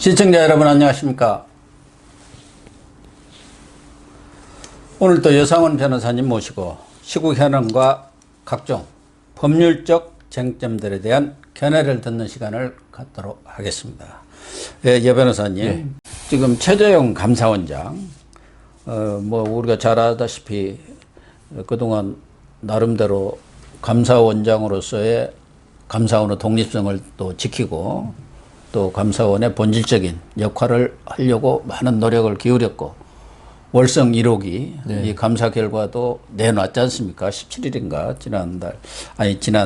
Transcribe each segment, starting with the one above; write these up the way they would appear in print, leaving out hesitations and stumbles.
시청자 여러분 안녕하십니까. 오늘 또 여상원 변호사님 모시고 시국 현황과 각종 법률적 쟁점들에 대한 견해를 듣는 시간을 갖도록 하겠습니다. 예, 여 변호사님, 예. 지금 최재형 감사원장 뭐 우리가 잘 아다시피 그동안 나름대로 감사원장으로서의 감사원의 독립성을 또 지키고 또 감사원의 본질적인 역할을 하려고 많은 노력을 기울였고 월성 1호기 네. 이 감사 결과도 내놨지 않습니까? 17일인가 지난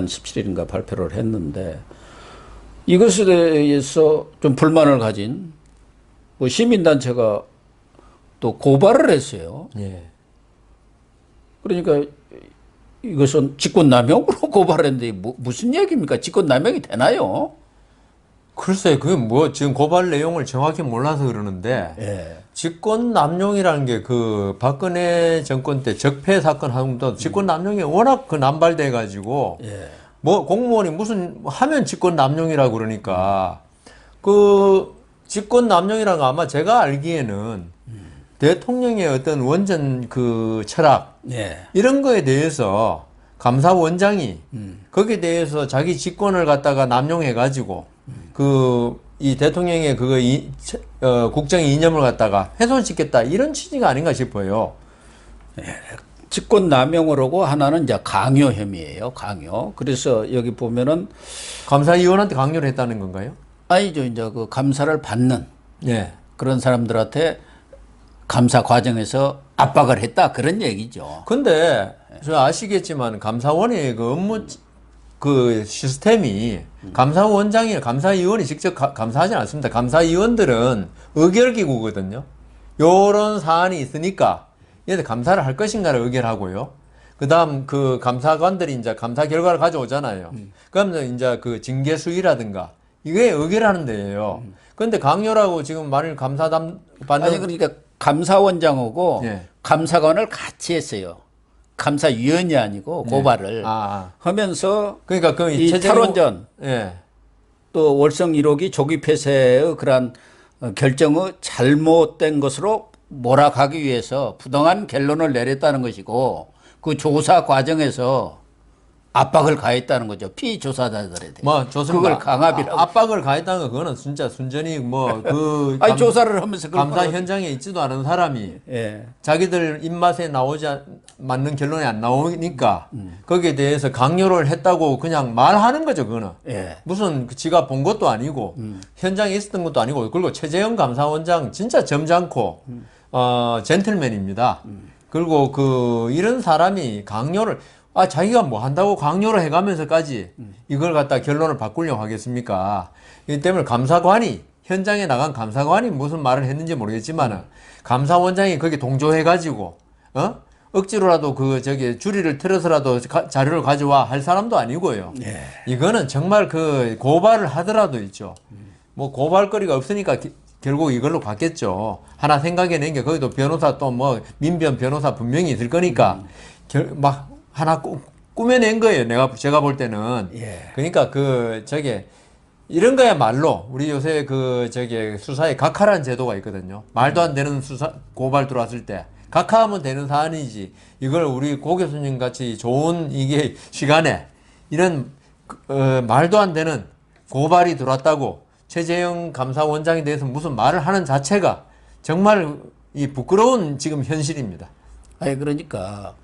17일인가 발표를 했는데 이것에 대해서 좀 불만을 가진 뭐 시민단체가 또 고발을 했어요. 네. 그러니까 이것은 직권남용으로 고발했는데 무슨 얘기입니까? 직권남용이 되나요? 글쎄, 그게 뭐, 지금 고발 내용을 정확히 몰라서 그러는데, 예. 직권남용이라는 게 그 박근혜 정권 때 적폐 사건 하면도 직권남용이 워낙 그 남발돼가지고, 예. 뭐 공무원이 무슨 하면 직권남용이라고 그러니까, 그 직권남용이라는 거 아마 제가 알기에는 대통령의 어떤 원전 그 철학, 예. 이런 거에 대해서 감사원장이 거기에 대해서 자기 직권을 갖다가 남용해가지고, 이 대통령의 국정 이념을 갖다가 훼손시켰다 이런 취지가 아닌가 싶어요. 예, 직권남용으로고 하나는 이제 강요 혐의예요. 강요. 그래서 여기 보면은 감사위원한테 강요를 했다는 건가요? 아니죠. 이제 그 감사를 받는 예. 그런 사람들한테 감사 과정에서 압박을 했다 그런 얘기죠. 근데 저 아시겠지만 감사원의 그 업무 그 시스템이 감사원장이 감사위원이 직접 감사하지 않습니다. 감사위원들은 의결기구거든요. 요런 사안이 있으니까 얘들 감사를 할 것인가를 의결하고요. 그다음 그 감사관들이 이제 감사 결과를 가져오잖아요. 그러면 이제 그 징계 수위라든가 이게 의결하는 데예요. 그런데 강요라고 지금 만일 감사담 받는 아니 그러니까 감사원장하고 예. 감사관을 같이 했어요. 감사위원이 아니고 고발을 네. 하면서 그러니까 그 이 탈원전 예. 또 월성 1호기 조기 폐쇄의 그런 결정의 잘못된 것으로 몰아가기 위해서 부당한 결론을 내렸다는 것이고 그 조사 과정에서 압박을 가했다는 거죠. 피조사자들에 대해. 뭐 좋습니다. 그걸 강압이라고. 압박을 가했다는 거 그거는 진짜 순전히 뭐 그 아니 조사를 하면서 감사 현장에 있지도 않은 사람이 예. 자기들 입맛에 맞는 결론이 안 나오니까 거기에 대해서 강요를 했다고 그냥 말하는 거죠. 그거는 예. 무슨 지가 본 것도 아니고 현장에 있었던 것도 아니고 그리고 최재형 감사원장 진짜 점잖고 젠틀맨입니다. 그리고 그 이런 사람이 강요를 자기가 뭐 한다고 강요를 해가면서까지 이걸 갖다 결론을 바꾸려고 하겠습니까? 이 때문에 현장에 나간 감사관이 무슨 말을 했는지 모르겠지만은, 감사원장이 거기 동조해가지고, 억지로라도 주리를 틀어서라도 자료를 가져와 할 사람도 아니고요. 예. 이거는 정말 고발을 하더라도 있죠. 뭐 고발거리가 없으니까 결국 이걸로 갔겠죠. 하나 생각해낸 게 거기도 변호사 또 뭐 민변 변호사 분명히 있을 거니까, 하나 꾸며낸 거예요. 제가 볼 때는. 예. 그러니까 이런 거야말로 우리 요새 수사에 각하라는 제도가 있거든요. 말도 안 되는 고발 들어왔을 때 각하하면 되는 사안이지. 이걸 우리 고 교수님 같이 좋은 이게 시간에 이런 말도 안 되는 고발이 들어왔다고 최재형 감사원장에 대해서 무슨 말을 하는 자체가 정말 이 부끄러운 지금 현실입니다. 아니 그러니까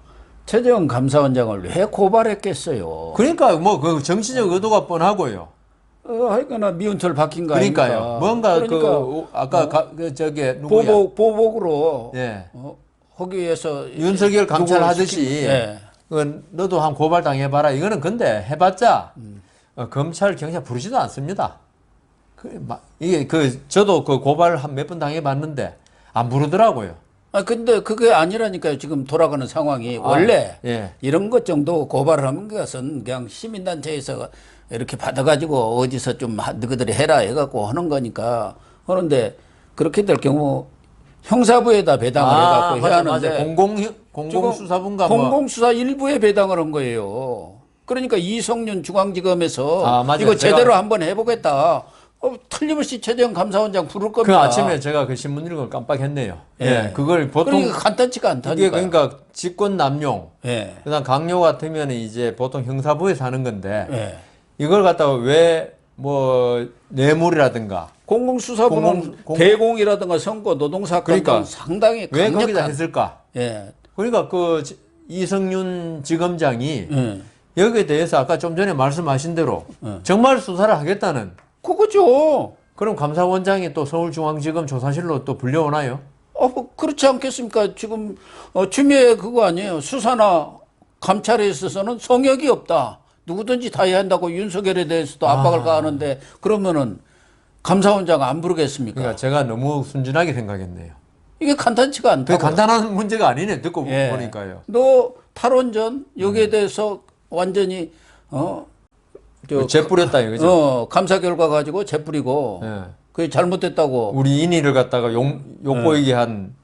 최재형 감사원장을 왜 고발했겠어요? 그러니까 뭐 그 정치적 의도가 뻔하고요. 하여간에 미운털 박힌 거 그러니까요. 아닙니까? 뭔가 아까 누구야? 보복으로 예. 하기 위해서 윤석열 감찰하듯이 예. 너도 한 고발 당해봐라. 이거는 근데 해봤자 검찰 경찰 부르지도 않습니다. 저도 그 고발 한 몇 번 당해봤는데 안 부르더라고요. 근데 그게 아니라니까요. 지금 돌아가는 상황이 원래 예. 이런 것 정도 고발을 하는 것은 그냥 시민단체에서 이렇게 받아가지고 어디서 좀 너희들이 해라 해갖고 하는 거니까 하는데 그렇게 될 경우 형사부에다 배당을 해갖고 해야 하는데 공공수사부인가 공공수사 일부에 배당을 한 거예요. 그러니까 이성윤 중앙지검에서 이거 제대로 한번 해보겠다. 틀림없이 최재형 감사원장 부를 겁니다. 그 아침에 제가 그 신문 읽은 걸 깜빡했네요. 예. 그걸 보통. 그러니까 간단치가 않다니까. 이게 그러니까 직권 남용. 예. 그다음 강요 같으면 이제 보통 형사부에서 하는 건데. 예. 이걸 갖다가 왜 뭐 뇌물이라든가. 공공수사부는 대공이라든가 선거, 노동사건 그러니까 상당히 왜 강력한. 거기다 했을까? 예. 그러니까 그 이성윤 지검장이 여기에 대해서 아까 좀 전에 말씀하신 대로 정말 수사를 하겠다는 그거죠. 그럼 감사원장이 또 서울중앙지검 조사실로 또 불려오나요? 뭐 그렇지 않겠습니까? 지금 추미애 그거 아니에요. 수사나 감찰에 있어서는 성역이 없다. 누구든지 다 해야 한다고 윤석열에 대해서도 압박을 가하는데 그러면은 감사원장 안 부르겠습니까? 그러니까 제가 너무 순진하게 생각했네요. 이게 간단치가 않다. 그게 간단한 문제가 아니네. 듣고 보니까요. 너 탈원전 여기에 대해서 완전히 재 뿌렸다 이거죠. 감사 결과 가지고 재 뿌리고 그게 잘못됐다고. 우리 인의를 갖다가 욕보이게 한.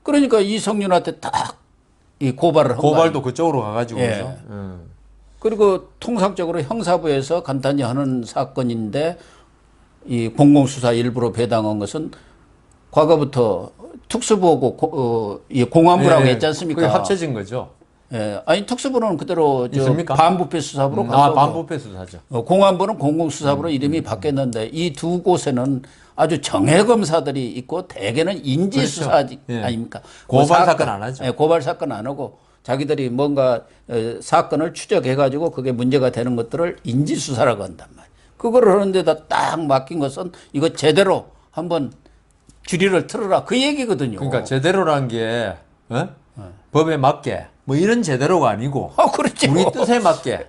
그러니까 이성윤한테 딱 이 고발을 한 고발도 그쪽으로 가가지고. 그죠? 그리고 통상적으로 형사부에서 간단히 하는 사건인데 이 공공수사 일부로 배당한 것은 과거부터 특수부하고 이 공안부라고 했지 않습니까? 그게 합쳐진 거죠. 예, 아니 특수부는 그대로 반부패 수사부로 반부패 수사죠. 공안부는 공공수사부로 이름이 바뀌었는데 이 두 곳에는 아주 정예 검사들이 있고 대개는 인지수사 아닙니까? 고발 사건 안 하죠. 예, 고발 사건 안 하고 자기들이 뭔가 사건을 추적해가지고 그게 문제가 되는 것들을 인지수사라고 한단 말이에요. 그거를 하는데다 딱 맡긴 것은 이거 제대로 한번 주리를 틀어라 그 얘기거든요. 그러니까 제대로란 게 법에 맞게 뭐 이런 제대로가 아니고 그렇죠. 우리 뜻에 맞게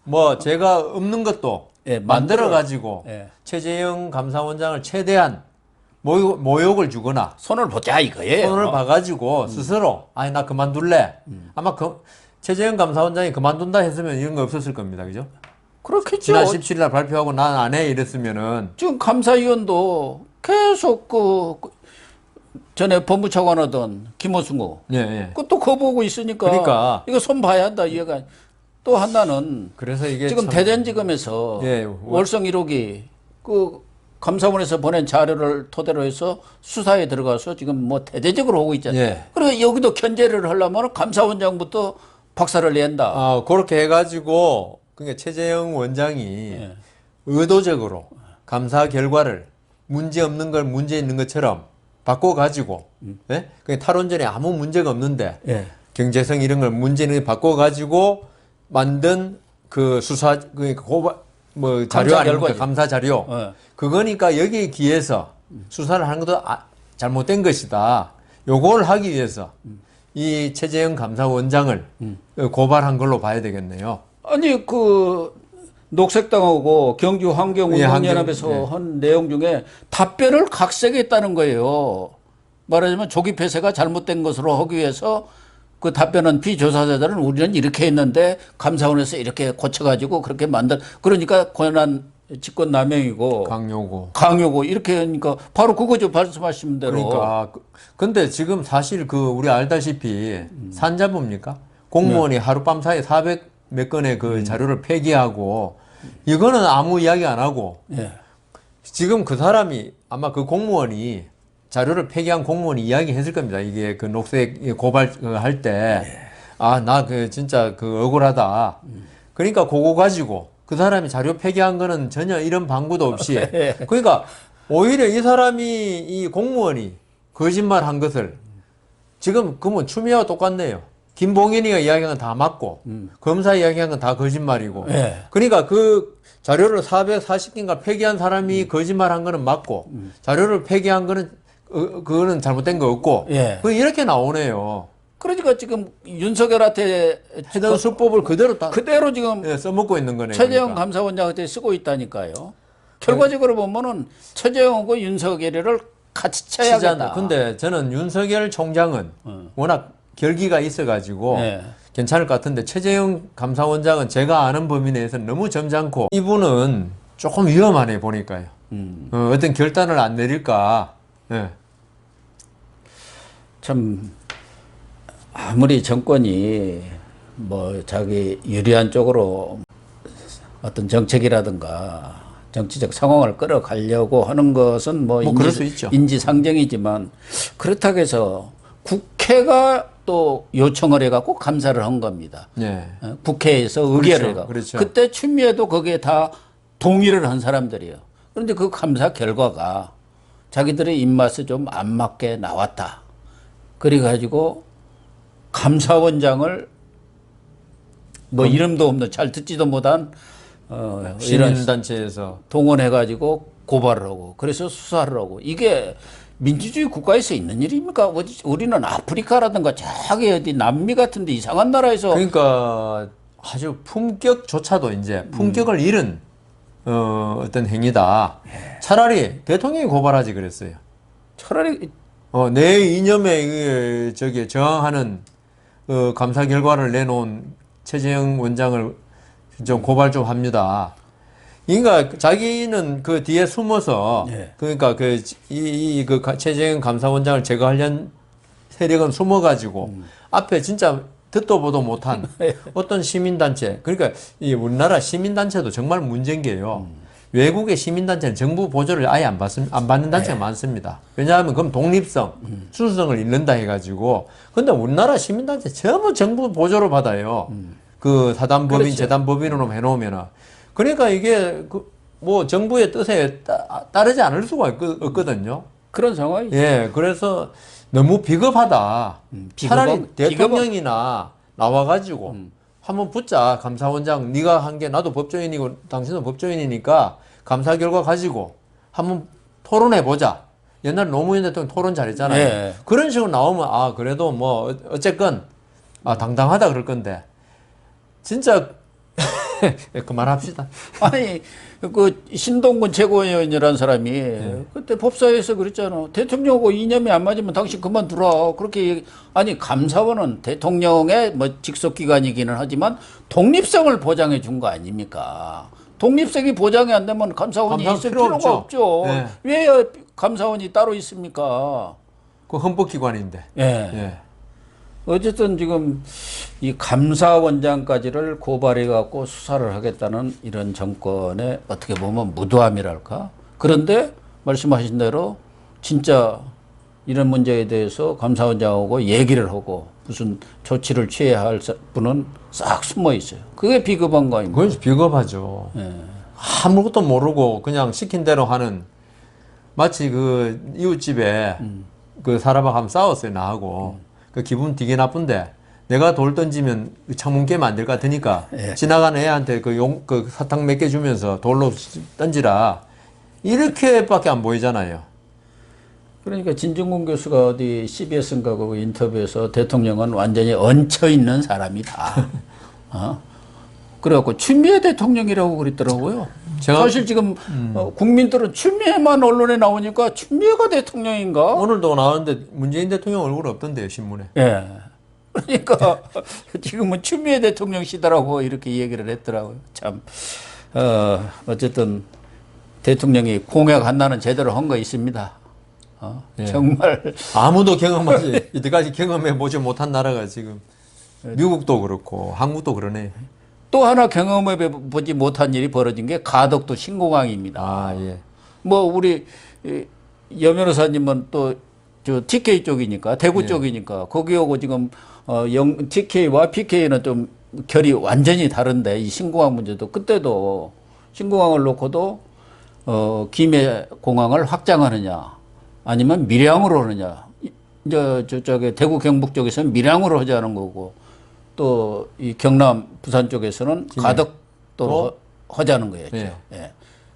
뭐 제가 없는 것도 만들어 가지고 최재형 감사원장을 최대한 모욕을 주거나 손을 보자 이거예요. 손을 봐가지고 스스로 아니 나 그만둘래. 아마 최재형 감사원장이 그만둔다 했으면 이런 거 없었을 겁니다, 그죠? 그렇겠죠. 지난 17일 날 발표하고 난 안 해 이랬으면은 지금 감사위원도 계속 전에 법무차관 하던 김호승우 그것도 거부하고 있으니까 그러니까 이거 손 봐야 한다 이해가. 또 하나는 그래서 이게 지금 대전지검에서 월성 1호기 그 감사원에서 보낸 자료를 토대로 해서 수사에 들어가서 지금 뭐 대대적으로 오고 있잖아요. 그리고 여기도 견제를 하려면 감사원장부터 박살을 낸다. 그렇게 해가지고 그러니까 최재형 원장이 의도적으로 감사 결과를 문제 없는 걸 문제 있는 것처럼 바꿔가지고 탈원전에 아무 문제가 없는데 경제성 이런 걸 문제 있는 걸 바꿔가지고 만든 그 수사 고발 뭐 자료 아닙니까? 감사 자료. 그거니까 여기에 기해서 수사를 하는 것도 잘못된 것이다. 요걸 하기 위해서 이 최재형 감사원장을 고발한 걸로 봐야 되겠네요. 아니 그 녹색당하고 경주 환경운동연합에서 한 내용 중에 답변을 각색했다는 거예요. 말하자면 조기 폐쇄가 잘못된 것으로 하기 위해서 그 답변은 비조사자들은 우리는 이렇게 했는데 감사원에서 이렇게 고쳐가지고 그렇게 그러니까 권한 직권남용이고 강요고 이렇게 하니까 바로 그거죠. 말씀하신 대로. 그러니까 근데 지금 사실 우리 알다시피 산자부입니까? 공무원이 하룻밤 사이에 400 몇 건의 그 자료를 폐기하고 이거는 아무 이야기 안 하고 지금 그 사람이 아마 그 공무원이 자료를 폐기한 공무원이 이야기했을 겁니다. 이게 그 녹색 고발 할 때 나 진짜 억울하다. 그러니까 그거 가지고 그 사람이 자료 폐기한 거는 전혀 이런 방구도 없이 그러니까 오히려 이 사람이 이 공무원이 거짓말 한 것을 지금 그러면 추미애와 똑같네요. 김봉현이가 이야기한 건 다 맞고 검사 이야기한 건 다 거짓말이고 그러니까 그 자료를 440개인가 폐기한 사람이 거짓말한 거는 맞고 자료를 폐기한 거는 그거는 잘못된 거 없고 이렇게 나오네요. 그러니까 지금 윤석열한테 해당 수법을 그대로 지금 써먹고 있는 거네요. 최재형 그러니까. 감사원장한테 쓰고 있다니까요. 결과적으로 보면은 최재형하고 윤석열을 같이 쳐야겠다. 근데 저는 윤석열 총장은 워낙 결기가 있어가지고 괜찮을 것 같은데 최재형 감사원장은 제가 아는 범위 내에서는 너무 점잖고 이분은 조금 위험하네 보니까요. 어떤 결단을 안 내릴까. 참 아무리 정권이 뭐 자기 유리한 쪽으로 어떤 정책이라든가 정치적 상황을 끌어가려고 하는 것은 뭐 그럴 수 있죠. 인지상정이지만 그렇다고 해서 국회가 또 요청을 해갖고 감사를 한 겁니다. 네. 국회에서 의결을 해갖고. 그렇죠. 그때 추미애도 거기에 다 동의를 한 사람들이에요. 그런데 그 감사 결과가 자기들의 입맛에 좀 안 맞게 나왔다. 그래가지고 감사원장을 뭐 이름도 없는 잘 듣지도 못한 시민단체에서 동원해가지고 고발을 하고 그래서 수사를 하고 이게 민주주의 국가에서 있는 일입니까? 우리는 아프리카라든가 저기 어디 남미 같은데 이상한 나라에서 그러니까 아주 품격조차도 이제 품격을 잃은 어떤 행위다. 차라리 대통령이 고발하지 그랬어요. 차라리 내 이념에 저기 저항하는 감사 결과를 내놓은 최재형 원장을 좀 고발 좀 합니다. 그러니까 자기는 그 뒤에 숨어서 그러니까 그 최재형 감사원장을 제거하려는 세력은 숨어가지고 앞에 진짜 듣도 보도 못한 어떤 시민단체, 그러니까 이 우리나라 시민단체도 정말 문제인 게요. 외국의 시민단체는 정부 보조를 아예 안 받는 단체가 많습니다. 왜냐하면 그럼 독립성, 순수성을 잃는다 해가지고. 근데 우리나라 시민단체 전부 정부 보조를 받아요. 그 사단법인, 그렇죠. 재단법인으로 해놓으면은. 그러니까 이게 뭐 정부의 뜻에 따르지 않을 수가 없거든요. 그런 상황이 예, 그래서 너무 비겁하다. 차라리 대통령이나 나와가지고 한번 붙자. 감사원장 네가 한 게 나도 법조인이고 당신도 법조인이니까 감사 결과 가지고 한번 토론해 보자. 옛날 노무현 대통령 토론 잘했잖아요. 예. 그런 식으로 나오면 그래도 뭐 어쨌건 당당하다 그럴 건데 진짜 그만합시다. 아니 그 신동근 최고위원이라는 사람이 그때 법사위에서 그랬잖아. 대통령하고 이념이 안 맞으면 당신 그만두라. 그렇게 아니 감사원은 대통령의 뭐 직속 기관이기는 하지만 독립성을 보장해 준 거 아닙니까? 독립성이 보장이 안 되면 감사원이 있을 필요가 없죠. 네. 왜 감사원이 따로 있습니까? 그 헌법기관인데. 예. 예. 어쨌든 지금 이 감사원장까지를 고발해 갖고 수사를 하겠다는 이런 정권의 어떻게 보면 무도함이랄까. 그런데 말씀하신 대로 진짜 이런 문제에 대해서 감사원장하고 얘기를 하고 무슨 조치를 취해야 할 분은 싹 숨어 있어요. 그게 비겁한 거 아닙니까? 그건 비겁하죠. 예. 아무것도 모르고 그냥 시킨 대로 하는, 마치 그 이웃집에 그 사람하고 한번 싸웠어요, 나하고. 그 기분 되게 나쁜데 내가 돌 던지면 창문 깨면 안 될 것 같으니까 지나가는 애한테 그 사탕 몇 개 주면서 돌로 던지라. 이렇게밖에 안 보이잖아요. 그러니까 진중권 교수가 어디 CBS인가 그 인터뷰에서 대통령은 완전히 얹혀 있는 사람이다. 그래갖고 추미애 대통령이라고 그랬더라고요. 사실 지금 국민들은 추미애만 언론에 나오니까 추미애가 대통령인가? 오늘도 나왔는데 문재인 대통령 얼굴 없던데요, 신문에. 예. 그러니까 지금은 추미애 대통령 시대라고 이렇게 얘기를 했더라고요. 참 어쨌든 대통령이 공약 하나는 제대로 한 거 있습니다. 예. 정말 아무도 경험하지 이때까지 경험해 보지 못한 나라가 지금 미국도 그렇고 한국도 그러네. 또 하나 경험해 보지 못한 일이 벌어진 게 가덕도 신공항입니다. 예. 뭐 우리 여 변호사님은 또 저 TK 쪽이니까 대구 쪽이니까 거기하고 지금 TK와 PK는 좀 결이 완전히 다른데 이 신공항 문제도 그때도 신공항을 놓고도 김해 공항을 확장하느냐 아니면 밀양으로 하느냐. 저쪽에 대구 경북 쪽에서는 밀양으로 하자는 거고 또 이 경남 부산 쪽에서는 가덕도 하자는 거였죠. 네. 예.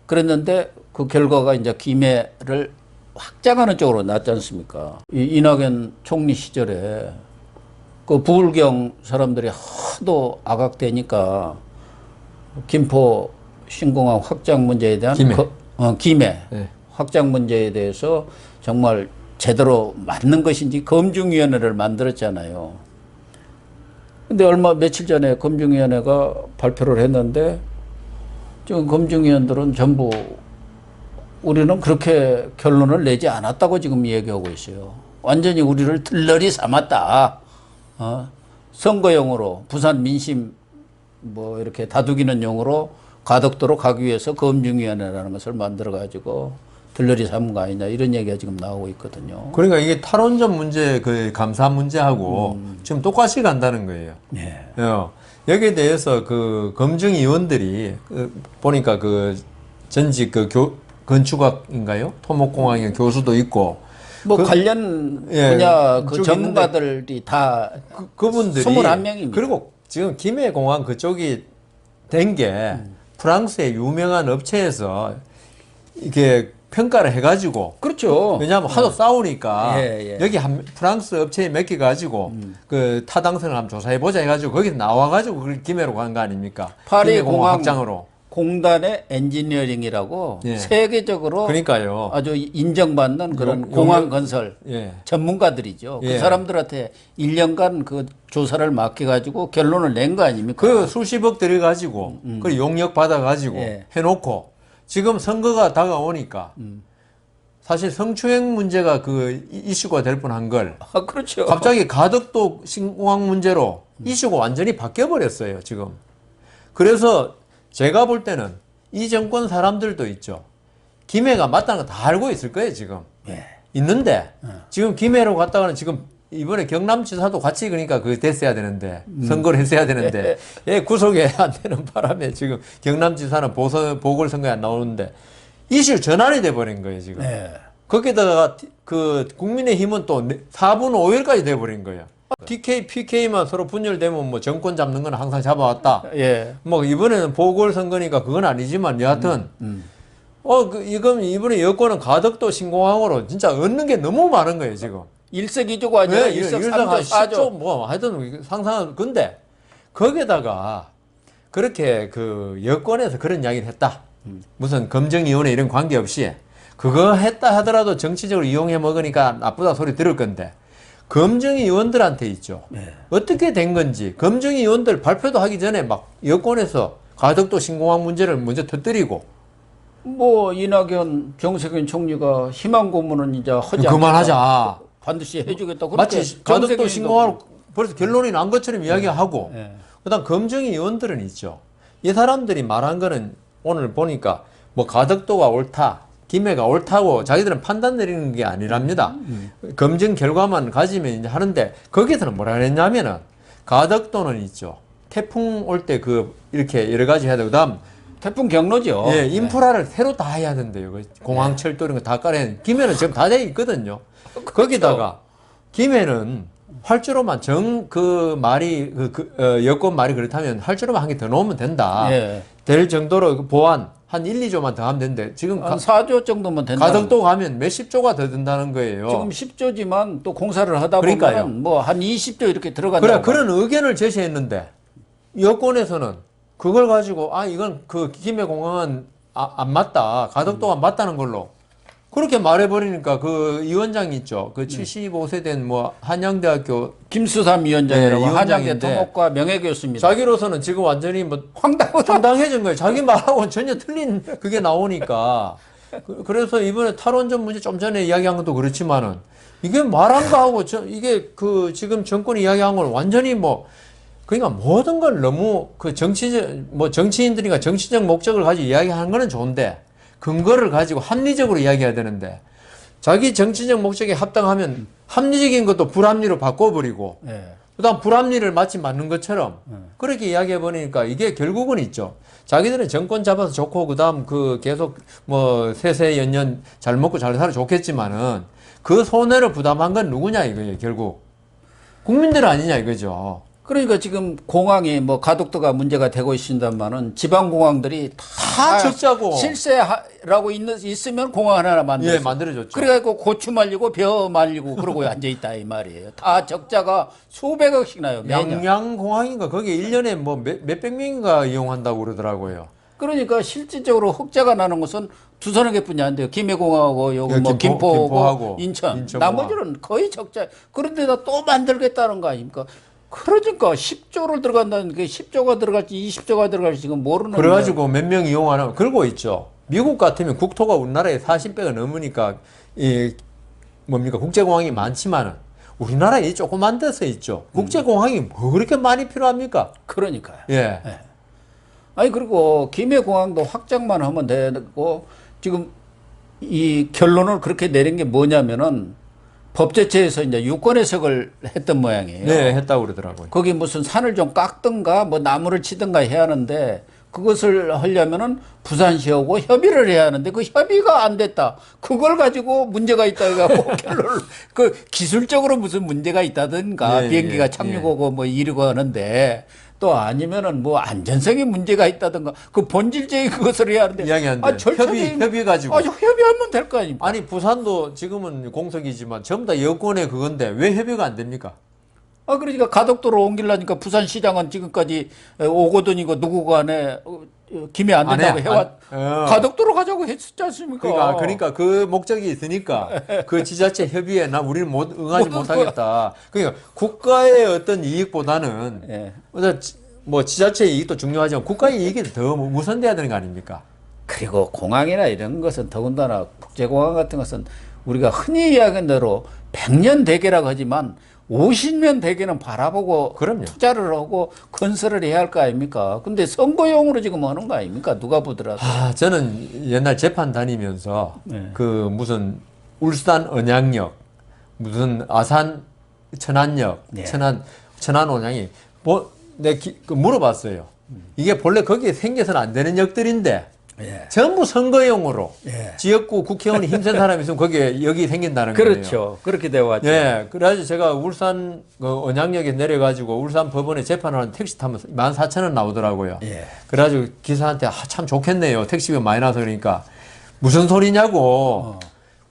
그랬는데 그 결과가 이제 김해를 확장하는 쪽으로 났지 않습니까? 이 이낙연 총리 시절에 그 부울경 사람들이 하도 악악대니까 김포 신공항 확장 문제에 대한 김해 네. 확장 문제에 대해서 정말 제대로 맞는 것인지 검증위원회를 만들었잖아요. 근데 며칠 전에 검증위원회가 발표를 했는데 지금 검증위원들은 전부 우리는 그렇게 결론을 내지 않았다고 지금 얘기하고 있어요. 완전히 우리를 들러리 삼았다. 선거용으로 부산 민심 뭐 이렇게 다독이는 용으로 가덕도로 가기 위해서 검증위원회라는 것을 만들어 가지고 들러리 삼은 거 아니냐 이런 얘기가 지금 나오고 있거든요. 그러니까 이게 탈원전 문제, 그 감사 문제하고 지금 똑같이 간다는 거예요. 예. 여기에 대해서 그 검증위원들이 보니까 그 전직 그 건축학인가요? 토목공학의 교수도 있고 뭐 관련 분야 그 전문가들이 다 그분들이 21명입니다. 그리고 지금 김해공항 그쪽이 된 게 프랑스의 유명한 업체에서 이게 평가를 해가지고 그렇죠. 왜냐하면 하도 싸우니까 예. 여기 프랑스 업체에 맡겨가지고 그 타당성을 한번 조사해보자 해가지고 거기서 나와가지고 그 김해로 간 거 아닙니까? 파리 공항 확장으로. 공단의 엔지니어링이라고 예. 세계적으로 그러니까요. 아주 인정받는 그런 공항 건설 예. 전문가들이죠. 예. 그 사람들한테 1년간 그 조사를 맡겨가지고 결론을 낸 거 아닙니까? 그 수십억 들여가지고 그 용역 받아가지고 예. 해놓고 지금 선거가 다가오니까 사실 성추행 문제가 그 이슈가 될 뻔한 걸 아, 그렇죠. 갑자기 가덕도 신공항 문제로 이슈가 완전히 바뀌어버렸어요, 지금. 그래서 제가 볼 때는 이 정권 사람들도 있죠. 김해가 맞다는 거 다 알고 있을 거예요, 지금. 예. 있는데, 지금 김해로 갔다가는 지금 이번에 경남지사도 같이 그러니까 그 됐어야 되는데, 선거를 했어야 되는데, 예, 구속이 안 되는 바람에 지금 경남지사는 보궐선거에 안 나오는데, 이슈 전환이 돼버린 거예요, 지금. 예. 거기다가 그 국민의힘은 또 4분 5일까지 돼버린 거예요. TK, PK만 서로 분열되면 뭐 정권 잡는 건 항상 잡아왔다. 예. 뭐 이번에는 보궐선거니까 그건 아니지만 여하튼 이건 이번에 여권은 가덕도 신공항으로 진짜 얻는 게 너무 많은 거예요 지금. 일석이조가 아니라 네, 일석삼조 사조. 뭐 하여튼 상상은 근데 거기에다가 그렇게 그 여권에서 그런 이야기를 했다. 무슨 검증위원회 이런 관계없이 그거 했다 하더라도 정치적으로 이용해 먹으니까 나쁘다 소리 들을 건데. 검증위원들한테 있죠. 네. 어떻게 된 건지 검증위원들 발표도 하기 전에 막 여권에서 가덕도 신공항 문제를 먼저 터뜨리고 뭐 이낙연 정세균 총리가 희망 고문은 이제 하지 그만하자. 반드시 해주겠다. 마치 가덕도 신공항 벌써 결론이 난 것처럼 이야기하고 네. 그다음 검증위원들은 있죠. 이 사람들이 말한 거는 오늘 보니까 뭐 가덕도가 옳다. 김해가 옳다고 자기들은 판단 내리는 게 아니랍니다. 검증 결과만 가지면 이제 하는데 거기서는 뭐라 그랬냐면은 가덕도는 있죠. 태풍 올 때 그 이렇게 여러 가지 해야 되고 그다음 태풍 경로죠. 예, 인프라를 새로 다 해야 된대요. 그 공항 철도 이런 거 다 깔아야 김해는 지금 다 돼 있거든요. 거기다가 김해는 활주로만 여권 말이 그렇다면 활주로만 한 개 더 넣으면 된다. 예. 될 정도로 그 보완 한 1, 2조만 더 하면 되는데 지금 한 4조 정도면 된다. 가덕도 가면 몇십 조가 더 든다는 거예요. 지금 10조지만 또 공사를 하다 그러니까요. 보면 뭐 한 20조 이렇게 들어간다. 그래 그런 의견을 제시했는데 여권에서는 그걸 가지고 이건 그 김해공항은 안 맞다. 가덕도가 맞다는 걸로 그렇게 말해버리니까 그 위원장 있죠. 그 75세 된 뭐 한양대학교 김수삼 위원장이라고 예, 한양대 위원장인데 토목과 명예교수입니다. 자기로서는 지금 완전히 뭐 황당해진 거예요. 자기 말하고는 전혀 틀린 그게 나오니까. 그래서 이번에 탈원전 문제 좀 전에 이야기한 것도 그렇지만은 이게 말한 거 하고 이게 그 지금 정권이 이야기한 걸 완전히 뭐 그러니까 모든 걸 너무 그 정치인들이니까 정치적 목적을 가지고 이야기하는 거는 좋은데 근거를 가지고 합리적으로 이야기해야 되는데 자기 정치적 목적에 합당하면 합리적인 것도 불합리로 바꿔버리고 예. 그다음 불합리를 마치 맞는 것처럼 그렇게 이야기해버리니까 이게 결국은 있죠. 자기들은 정권 잡아서 좋고 그다음 그 계속 뭐 세세 연년 잘 먹고 잘 살아 좋겠지만은 그 손해를 부담한 건 누구냐 이거예요. 결국 국민들 아니냐 이거죠. 그러니까 지금 공항이 뭐 가덕도가 문제가 되고 있습니다만은 지방 공항들이 다 적자고 실세라고 있으면 공항 하나 만들어. 예, 만들어졌죠. 그래가지고 고추 말리고 벼 말리고 그러고 앉아 있다 이 말이에요. 다 적자가 수백억씩 나요. 매년. 양양공항인가 거기 1년에 뭐 몇백 명인가 이용한다고 그러더라고요. 그러니까 실질적으로 흑자가 나는 것은 두서너 개뿐이 안 돼요. 김해공항하고 여기 뭐 김포하고 인천. 나머지는 거의 적자. 그런데다 또 만들겠다는 거 아닙니까? 그러니까 10조를 들어간다는 게 10조가 들어갈지 20조가 들어갈지 지금 모르는 그래가지고 몇 명 이용하는 그러고 있죠. 미국 같으면 국토가 우리나라에 40배가 넘으니까 이 뭡니까 국제공항이 많지만은 우리나라에 조그만 데서 있죠. 국제공항이 뭐 그렇게 많이 필요합니까? 그러니까요. 예. 네. 아니 그리고 김해공항도 확장만 하면 되고 지금 이 결론을 그렇게 내린 게 뭐냐면은 법제처에서 이제 유권 해석을 했던 모양이에요. 네, 했다고 그러더라고요. 거기 무슨 산을 좀 깎든가 뭐 나무를 치든가 해야 하는데 그것을 하려면은 부산시하고 협의를 해야 하는데 그 협의가 안 됐다. 그걸 가지고 문제가 있다 해갖고 결론을 그 기술적으로 무슨 문제가 있다든가 예, 비행기가 예, 착륙하고 뭐 이러고 하는데 또 아니면은 뭐 안전성에 문제가 있다든가 그 본질적인 그것을 해야 하는데 이야기하는데 협의 가지고 협의하면 될 거 아닙니까? 아니 부산도 지금은 공석이지만 전부 다 여권의 그건데 왜 협의가 안 됩니까? 그러니까 가덕도로 옮기려니까 부산시장은 지금까지 오거든 이거 누구 간에 김해 안 된다고 해왔 가덕도로 가자고 했었지 않습니까? 그러니까 그 목적이 있으니까 그 지자체 협의에 나 우리는 응하지 못하겠다. 그러니까 국가의 어떤 이익보다는 예. 뭐 지자체의 이익도 중요하지만 국가의 이익이 더 우선돼야 되는 거 아닙니까? 그리고 공항이나 이런 것은 더군다나 국제공항 같은 것은 우리가 흔히 이야기하는 대로 100년 대계라고 하지만 50년 대계는 바라보고 그럼요. 투자를 하고 건설을 해야 할 거 아닙니까? 근데 선거용으로 지금 하는 거 아닙니까? 누가 보더라도. 저는 옛날 재판 다니면서 네. 그 무슨 울산 언양역, 무슨 아산 천안역, 네. 천안 언양이 물어봤어요. 이게 본래 거기에 생겨서는 안 되는 역들인데 예. 전부 선거용으로 예. 지역구 국회의원이 힘센 사람이 있으면 거기에 여기 생긴다는 거예요. 그렇죠. 그렇게 되어 왔죠. 예. 그래가지고 제가 울산 언양역에 내려가지고 울산 법원에 재판을 하는 택시 타면 14,000원 나오더라고요. 예. 그래가지고 기사한테 참 좋겠네요. 택시비 많이 나서 그러니까 무슨 소리냐고.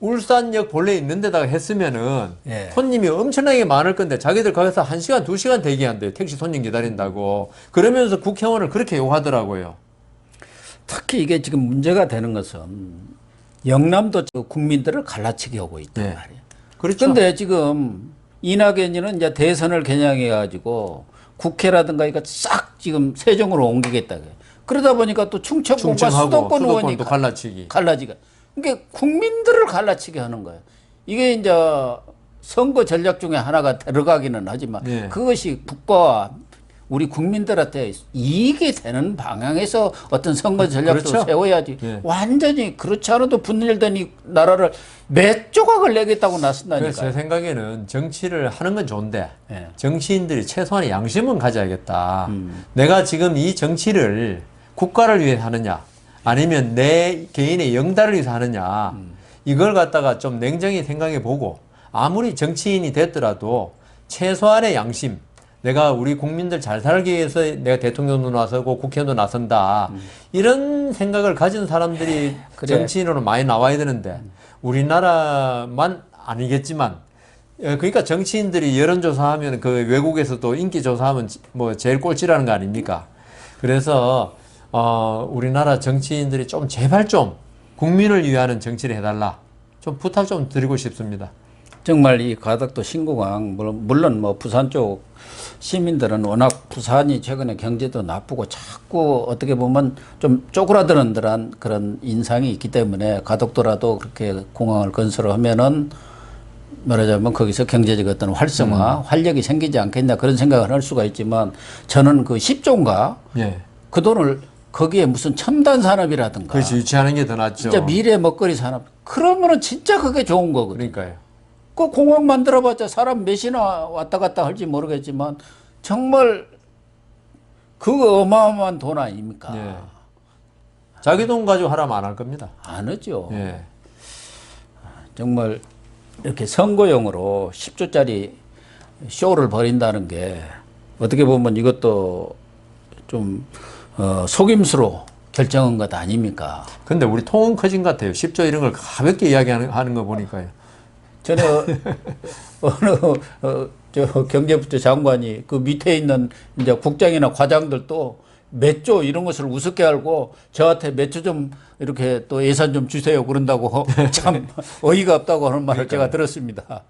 울산역 본래 있는 데다가 했으면은 예. 손님이 엄청나게 많을 건데 자기들 거기서 1시간, 2시간 대기한대요. 택시 손님 기다린다고. 그러면서 국회의원을 그렇게 욕하더라고요. 특히 이게 지금 문제가 되는 것은 영남도 국민들을 갈라치기 하고 있단 네. 말이에요. 그렇죠. 그런데 지금 이낙연이는 이제 대선을 겨냥해 가지고 국회라든가 이거 싹 지금 세종으로 옮기겠다. 그러다 보니까 또 충청권과 수도권 의원이 갈라치기. 갈라지가. 그러니까 국민들을 갈라치게 하는 거예요. 이게 이제 선거 전략 중에 하나가 들어가기는 하지만 네. 그것이 국가와 우리 국민들한테 이익이 되는 방향에서 어떤 선거 전략도 그렇죠. 세워야지. 네. 완전히 그렇지 않아도 분열된 이 나라를 몇 조각을 내겠다고 나선다니까. 그래서 제 생각에는 정치를 하는 건 좋은데 네. 정치인들이 최소한의 양심은 가져야겠다. 내가 지금 이 정치를 국가를 위해 하느냐 아니면 내 개인의 영달을 위해서 하느냐 이걸 갖다가 좀 냉정히 생각해 보고 아무리 정치인이 됐더라도 최소한의 양심 내가 우리 국민들 잘 살기 위해서 내가 대통령도 나서고 국회의원도 나선다. 이런 생각을 가진 사람들이 그래. 정치인으로 많이 나와야 되는데 우리나라만 아니겠지만 그러니까 정치인들이 여론조사하면 그 외국에서도 인기조사하면 뭐 제일 꼴찌라는 거 아닙니까? 그래서 우리나라 정치인들이 좀 제발 좀 국민을 위하는 정치를 해달라. 좀 부탁 좀 드리고 싶습니다. 정말 이 가덕도 신공항 물론 뭐 부산 쪽 시민들은 워낙 부산이 최근에 경제도 나쁘고 자꾸 어떻게 보면 좀 쪼그라드는 듯한 그런 인상이 있기 때문에 가덕도라도 그렇게 공항을 건설하면은 말하자면 거기서 경제적 어떤 활성화, 활력이 생기지 않겠냐 그런 생각을 할 수가 있지만 저는 그 10조인가 예. 그 돈을 거기에 무슨 첨단 산업이라든가 그렇지 유치하는 게 더 낫죠. 진짜 미래 먹거리 산업 그러면은 진짜 그게 좋은 거거든요. 그러니까요. 그 공항 만들어봤자 사람 몇이나 왔다 갔다 할지 모르겠지만 정말 그거 어마어마한 돈 아닙니까? 예. 자기 돈 가지고 하라면 안 할 겁니다. 안 하죠. 예. 정말 이렇게 선거용으로 10조짜리 쇼를 벌인다는 게 어떻게 보면 이것도 좀 속임수로 결정한 것 아닙니까? 근데 우리 통은 커진 것 같아요. 10조 이런 걸 가볍게 이야기하는 거 보니까요. 전에 어느 저 경제부처 장관이 그 밑에 있는 이제 국장이나 과장들도 몇 조 이런 것을 우습게 알고 저한테 몇 조 좀 이렇게 또 예산 좀 주세요 그런다고 참 어이가 없다고 하는 말을 제가 들었습니다.